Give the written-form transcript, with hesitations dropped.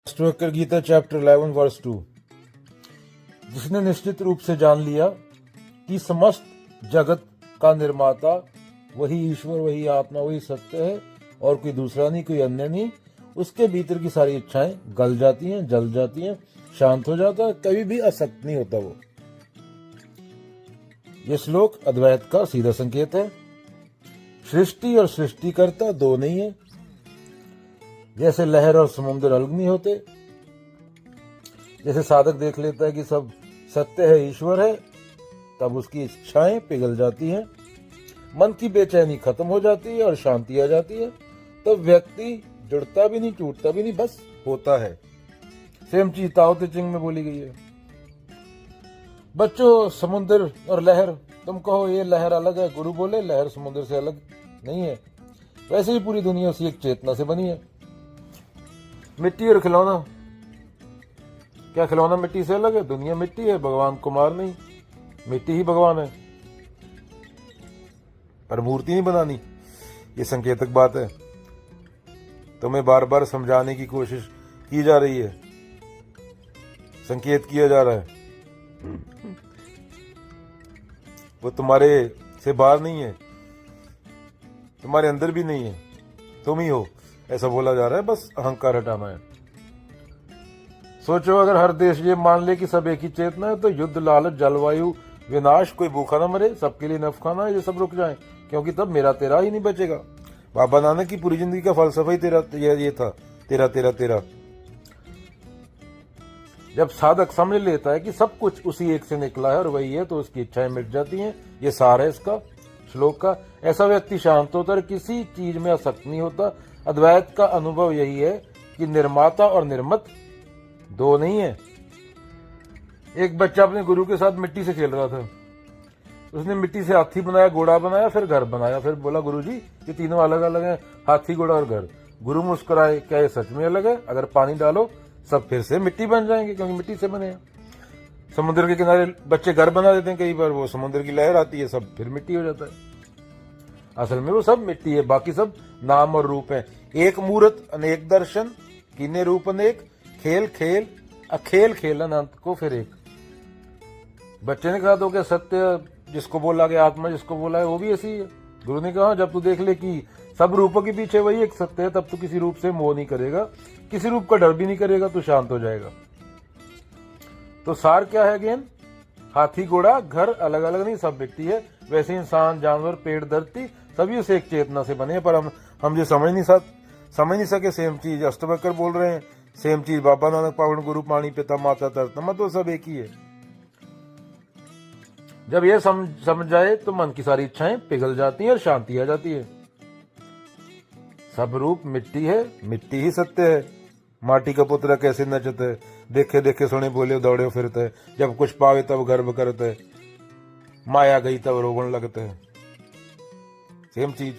Ashtavakra Gita chapter 11 verse 2। जिसने निश्चित रूप से जान लिया कि समस्त जगत का निर्माता वही ईश्वर, वही आत्मा, वही सत्य है और कोई दूसरा नहीं, कोई अन्य नहीं, उसके भीतर की सारी इच्छाएं गल जाती हैं, जल जाती हैं, शांत हो जाता है, कभी भी असक्त नहीं होता वो। ये श्लोक अद्वैत का सीधा संकेत है। सृष्टि और सृष्टिकर्ता दो नहीं है। जैसे लहर और समुद्र अलग नहीं होते, जैसे साधक देख लेता है कि सब सत्य है, ईश्वर है, तब उसकी इच्छाएं पिघल जाती हैं, मन की बेचैनी खत्म हो जाती है और शांति आ जाती है। तब व्यक्ति जुड़ता भी नहीं, टूटता भी नहीं, बस होता है। सेम चीज ताओ ते चिंग में बोली गई है। बच्चों, समुद्र और लहर, तुम कहो ये लहर अलग है, गुरु बोले लहर समुद्र से अलग नहीं है। वैसे ही पूरी दुनिया उसी एक चेतना से बनी है। मिट्टी और खिलौना, क्या खिलौना मिट्टी से अलग है? दुनिया मिट्टी है, भगवान कुमार नहीं, मिट्टी ही भगवान है, पर मूर्ति नहीं बनानी। ये संकेतक बात है। तुम्हें बार बार समझाने की कोशिश की जा रही है, संकेत किया जा रहा है। वो तुम्हारे से बाहर नहीं है, तुम्हारे अंदर भी नहीं है, तुम ही हो, ऐसा बोला जा रहा है। बस अहंकार हटाना है। सोचो, अगर हर देश ये मान ले कि सब एक ही चेतना है, तो युद्ध, लालच, जलवायु, विनाश, कोई भूखा न मरे, सबके लिए नफ खाना, ये सब रुक जाए, क्योंकि तब मेरा तेरा ही नहीं बचेगा। बाबा नानक की पूरी जिंदगी का फलसफा ही तेरा ये था, तेरा तेरा तेरा। जब साधक समझ लेता है कि सब कुछ उसी एक से निकला है और वही है, तो उसकी इच्छाएं मिट जाती हैं। ये सार है इसका श्लोक का। ऐसा व्यक्ति शांत होता है, किसी चीज में आसक्त नहीं होता। अद्वैत का अनुभव यही है कि निर्माता और निर्मित दो नहीं है। एक बच्चा अपने गुरु के साथ मिट्टी से खेल रहा था। उसने मिट्टी से हाथी बनाया, घोड़ा बनाया, फिर घर बनाया। फिर बोला, गुरुजी ये तीनों अलग अलग हैं, हाथी, घोड़ा और घर। गुरु मुस्कुराए, क्या ये सच में अलग है? अगर पानी डालो सब फिर से मिट्टी बन जाएंगे, क्योंकि मिट्टी से बने हैं। समुद्र के किनारे बच्चे घर बना देते हैं, कई बार वो समुद्र की लहर आती है, सब फिर मिट्टी हो जाता है। असल में वो सब मिट्टी है, बाकी सब नाम और रूप है। एक मूर्त अनेक दर्शन, कीने रूप अनेक, खेल खेल अखेल खेलन, अंत को फिर एक। बच्चे ने कहा, तो क्या सत्य जिसको बोला गया, आत्मा जिसको बोला है, वो भी ऐसी है? गुरु ने कहा, जब तू देख ले कि सब रूपों के पीछे वही एक सत्य है, तब तू किसी रूप से मोह नहीं करेगा, किसी रूप का डर भी नहीं करेगा, तू शांत हो जाएगा। तो सार क्या है अगेन? हाथी, घोड़ा, घर अलग अलग नहीं, सब मिट्टी है। वैसे इंसान, जानवर, पेड़, धरती सभी उसे एक चेतना से बने हैं। पर हम जो समझ नहीं सके, सेम चीज अष्टवक्र बोल रहे हैं, सेम चीज बाबा नानक, पावन गुरु, पानी, पिता, माता, तरतमा, तो सब एक ही है। जब ये समझ जाए तो मन की सारी इच्छाएं पिघल जाती हैं और शांति आ जाती है। सब रूप मिट्टी है, मिट्टी ही सत्य है। माटी का पुत्र कैसे नचते, देखे देखे सुने बोले दौड़े फिरते, जब कुछ पावे तब गर्व करते, माया गई तब रोवन लगते हैं। सेम चीज।